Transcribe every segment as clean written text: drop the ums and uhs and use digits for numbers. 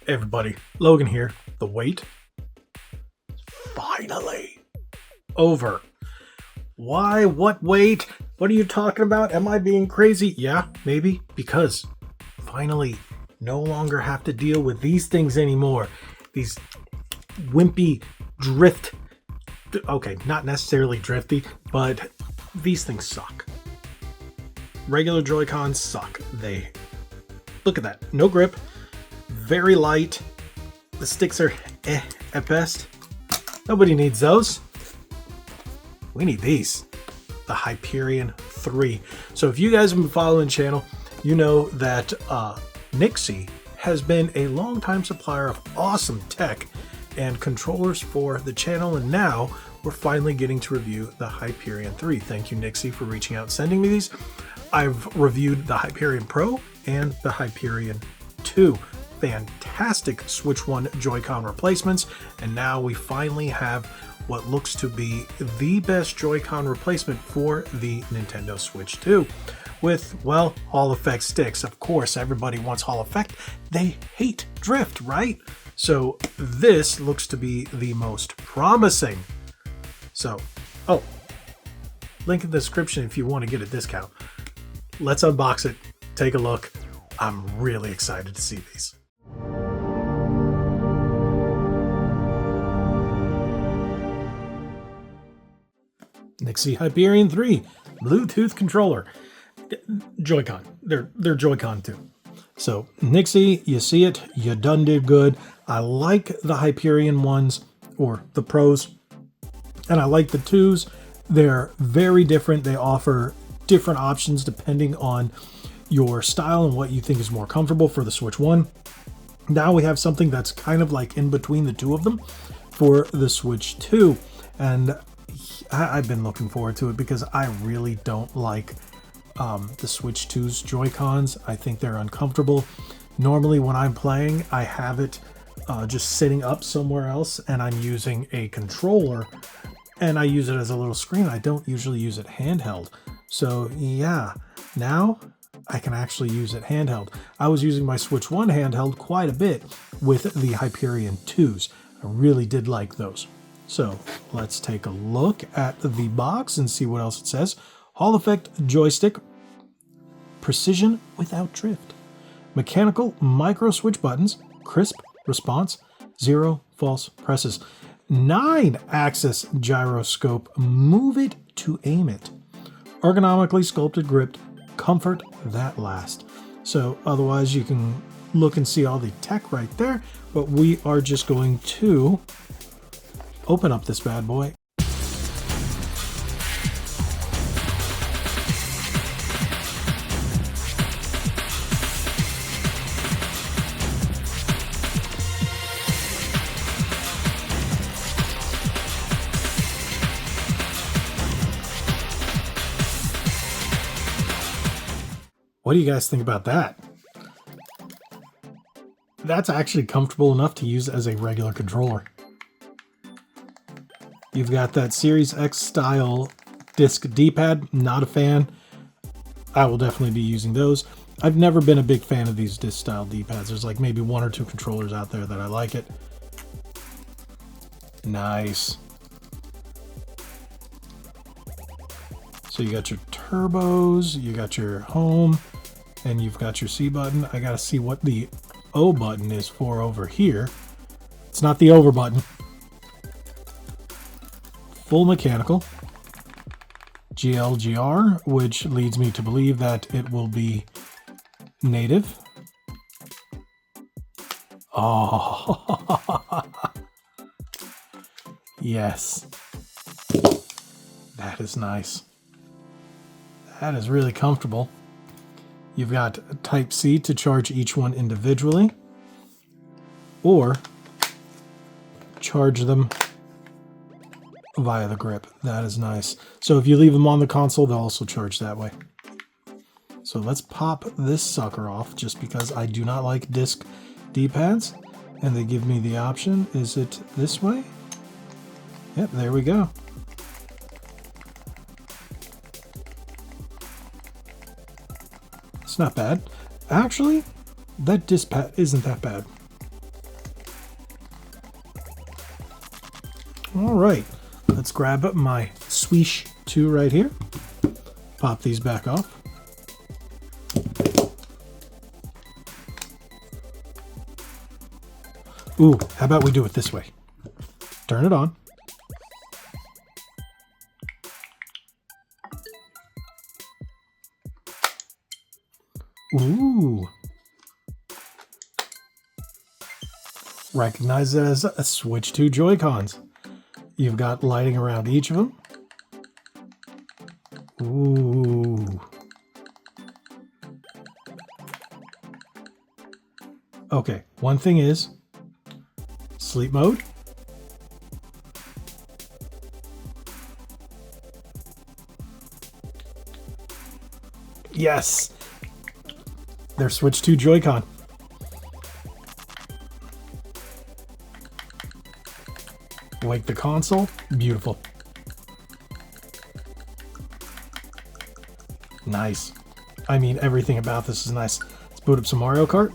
Hey everybody, Logan here. The wait finally over. Why? What wait? What are you talking about? Am I being crazy? Yeah, maybe. Because finally, no longer have to deal with these things anymore. These wimpy drift. Okay, not necessarily drifty, but these things suck. Regular Joy-Cons suck. They look at that. No grip. Very light. The sticks are at best. Nobody needs those. We need these. The Hyperion 3. So if you guys have been following the channel, you know that NYXI has been a long-time supplier of awesome tech and controllers for the channel, and now we're finally getting to review the Hyperion 3. Thank you, NYXI, for reaching out and sending me these. I've reviewed the Hyperion Pro and the Hyperion 2. Fantastic Switch 1 Joy-Con replacements, and now we finally have what looks to be the best Joy-Con replacement for the Nintendo Switch 2 with, well, Hall Effect sticks. Of course, everybody wants Hall Effect. They hate drift, right? So this looks to be the most promising. So, oh, link in the description if you want to get a discount. Let's unbox it, take a look. I'm really excited to see these. NYXI Hyperion 3 Bluetooth controller. Joy-Con. They're Joy-Con too. So NYXI, you see it, you done did good. I like the Hyperion ones, or the Pros, and I like the 2s. They're very different. They offer different options depending on your style and what you think is more comfortable for the Switch 1. Now we have something that's kind of like in between the two of them for the Switch 2. And I've been looking forward to it because I really don't like the Switch 2's Joy-Cons. I think they're uncomfortable. Normally when I'm playing, I have it just sitting up somewhere else and I'm using a controller and I use it as a little screen. I don't usually use it handheld. So yeah, now I can actually use it handheld. I was using my Switch 1 handheld quite a bit with the Hyperion 2s. I really did like those. So let's take a look at the box and see what else it says. Hall Effect joystick, precision without drift, mechanical micro switch buttons, crisp response, 0 false presses, 9-axis gyroscope, move it to aim it, ergonomically sculpted grip, comfort that last. So otherwise you can look and see all the tech right there, but we are just going to open up this bad boy. What do you guys think about that? That's actually comfortable enough to use as a regular controller. You've got that Series X style disc D-pad, not a fan. I will definitely be using those. I've never been a big fan of these disc style D-pads. There's like maybe 1 or 2 controllers out there that I like it. Nice. So you got your turbos, you got your home, and you've got your C button. I gotta see what the O button is for over here. It's not the over button. Full mechanical, GLGR, which leads me to believe that it will be native. Oh, yes, that is nice. That is really comfortable. You've got Type-C to charge each one individually, or charge them via the grip. That is nice. So if you leave them on the console, they'll also charge that way. So let's pop this sucker off just because I do not like disc D-pads. And they give me the option. Is it this way? Yep, there we go. It's not bad. Actually, that disc pad isn't that bad. All right, let's grab my Swish 2 right here. Pop these back off. Ooh, how about we do it this way? Turn it on. Ooh. Recognize it as a Switch 2 Joy-Cons. You've got lighting around each of them. Ooh. Okay, one thing is sleep mode. Yes! They're Switch 2 Joy-Con. Wake the console. Beautiful. Nice. I mean, everything about this is nice. Let's boot up some Mario Kart.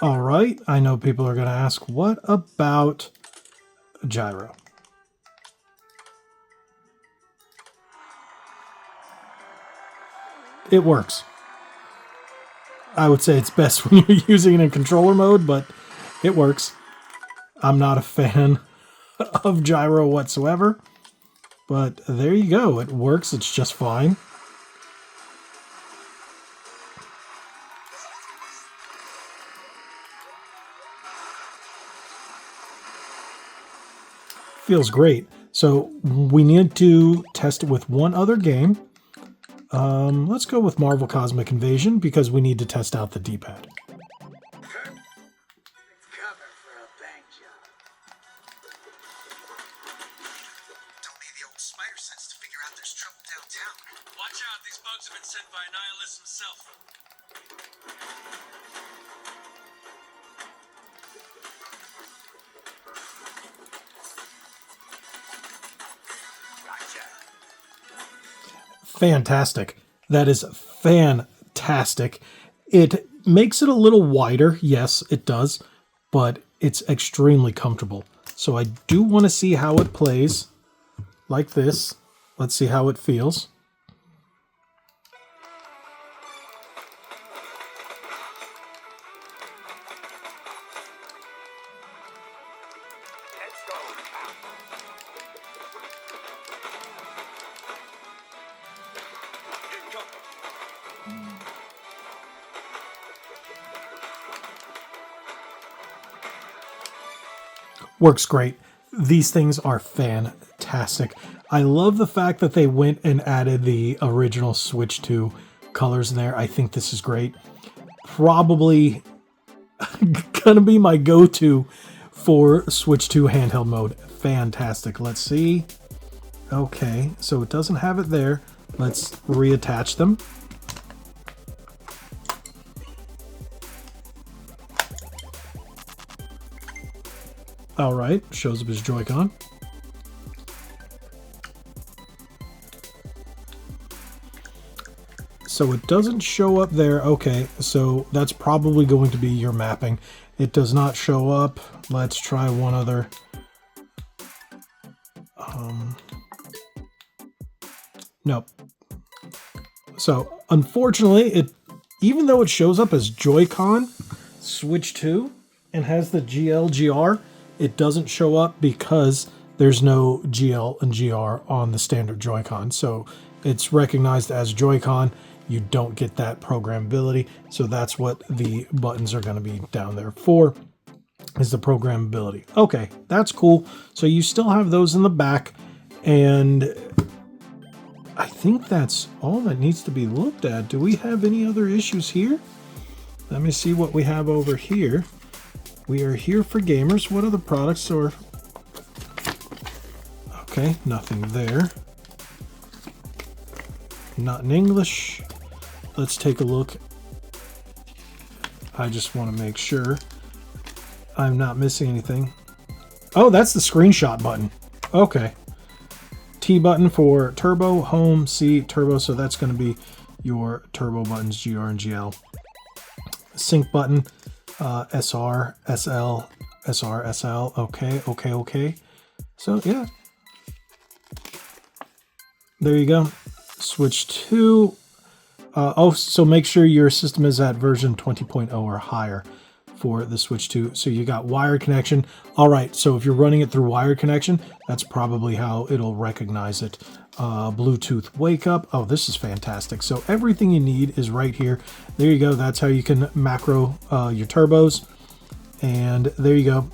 All right, I know people are going to ask, what about gyro? It works. I would say it's best when you're using it in controller mode, but it works. I'm not a fan of gyro whatsoever, but there you go. It works. It's just fine. Feels great. So we need to test it with one other game. Let's go with Marvel Cosmic Invasion because we need to test out the D-pad. Watch out, these bugs have been sent by Nihilus himself. Fantastic. That is fantastic. It makes it a little wider. Yes, it does, but it's extremely comfortable. So I do want to see how it plays like this. Let's see how it feels. Works great. These things are fantastic. I love the fact that they went and added the original Switch 2 colors in there. I think this is great. Probably gonna be my go-to for Switch 2 handheld mode. Fantastic. Let's see. Okay, so it doesn't have it there. Let's reattach them. All right, shows up his Joy-Con. So it doesn't show up there. Okay, so that's probably going to be your mapping. It does not show up. Let's try one other. Nope. So unfortunately, even though it shows up as Joy-Con Switch 2 and has the GL/GR, it doesn't show up because there's no GL and GR on the standard Joy-Con. So it's recognized as Joy-Con. You don't get that programmability. So that's what the buttons are going to be down there for, is the programmability. Okay, that's cool. So you still have those in the back, and I think that's all that needs to be looked at. Do we have any other issues here? Let me see what we have over here. We are here for gamers. What other products are... Okay, nothing there. Not in English. Let's take a look. I just want to make sure I'm not missing anything. Oh, that's the screenshot button. Okay. T button for turbo, home, C, turbo. So that's going to be your turbo buttons, GR and GL. Sync button, SR, SL, SR, SL. Okay, okay, okay. So yeah. There you go. Switch to, so make sure your system is at version 20.0 or higher for the switch to. So you got wired connection. All right, so if you're running it through wired connection, that's probably how it'll recognize it. Bluetooth wake up. Oh, this is fantastic. So everything you need is right here. There you go. That's how you can macro your turbos. And there you go.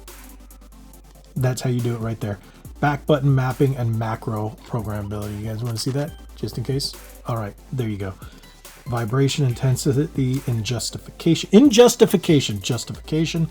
That's how you do it right there. Back button mapping and macro programmability. You guys want to see that just in case? All right, there you go. Vibration intensity and justification. Justification.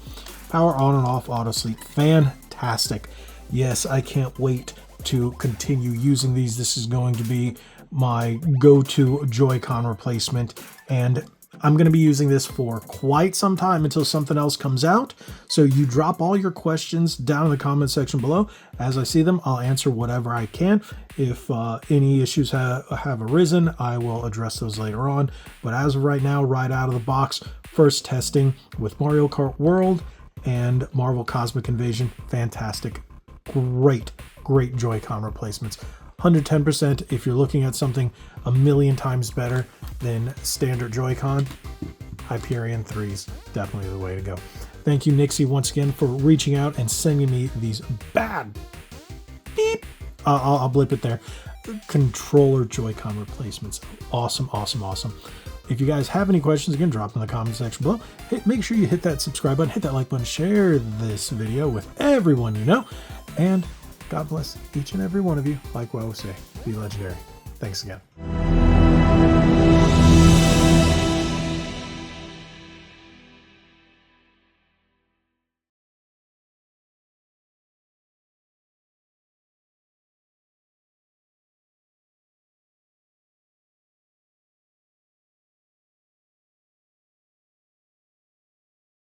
Power on and off auto sleep. Fantastic. Yes, I can't wait to continue using these. This is going to be my go-to Joy-Con replacement, and I'm going to be using this for quite some time until something else comes out. So you drop all your questions down in the comment section below. As I see them, I'll answer whatever I can. If any issues have arisen, I will address those later on. But as of right now, right out of the box, first testing with Mario Kart World and Marvel Cosmic Invasion. Fantastic. Great Joy-Con replacements. 110%. If you're looking at something a million times better than standard Joy-Con, Hyperion 3's definitely the way to go. Thank you, NYXI, once again for reaching out and sending me these bad beep. I'll blip it there. Controller Joy-Con replacements. Awesome. If you guys have any questions, again, drop them in the comment section below. Make sure you hit that subscribe button, hit that like button, share this video with everyone you know, and God bless each and every one of you. Like what I always say, be legendary. Thanks again.